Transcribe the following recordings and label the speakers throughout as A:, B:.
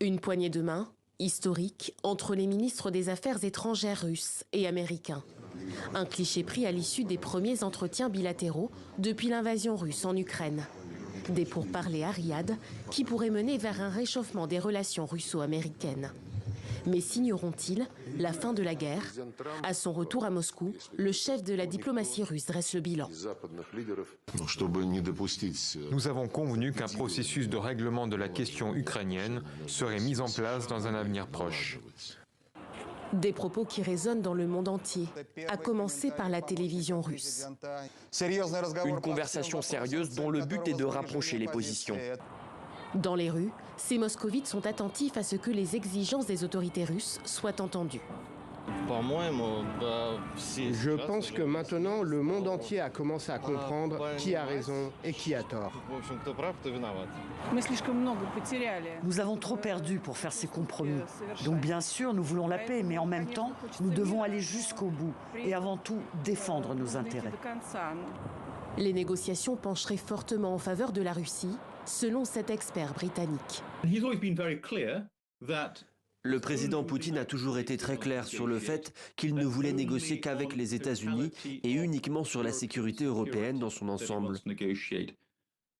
A: Une poignée de main, historique, entre les ministres des Affaires étrangères russes et américains. Un cliché pris à l'issue des premiers entretiens bilatéraux depuis l'invasion russe en Ukraine. Des pourparlers à Riyad qui pourraient mener vers un réchauffement des relations russo-américaines. Mais signeront-ils la fin de la guerre? À son retour à Moscou, le chef de la diplomatie russe dresse le bilan.
B: Nous avons convenu qu'un processus de règlement de la question ukrainienne serait mis en place dans un avenir proche.
A: Des propos qui résonnent dans le monde entier, à commencer par la télévision russe.
C: Une conversation sérieuse dont le but est de rapprocher les positions.
A: Dans les rues, ces moscovites sont attentifs à ce que les exigences des autorités russes soient entendues.
D: Je pense que maintenant, le monde entier a commencé à comprendre qui a raison et qui a tort.
E: Nous avons trop perdu pour faire ces compromis. Donc bien sûr, nous voulons la paix, mais en même temps, nous devons aller jusqu'au bout et avant tout défendre nos intérêts.
A: Les négociations pencheraient fortement en faveur de la Russie, selon cet expert britannique.
F: Le président Poutine a toujours été très clair sur le fait qu'il ne voulait négocier qu'avec les États-Unis et uniquement sur la sécurité européenne dans son ensemble.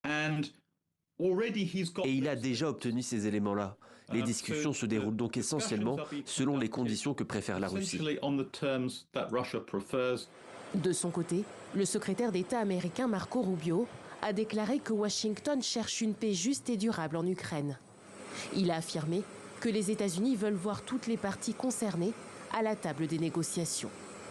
F: Et il a déjà obtenu ces éléments-là. Les discussions se déroulent donc essentiellement selon les conditions que préfère la Russie.
A: De son côté, le secrétaire d'État américain Marco Rubio a déclaré que Washington cherche une paix juste et durable en Ukraine. Il a affirmé que les États-Unis veulent voir toutes les parties concernées à la table des négociations.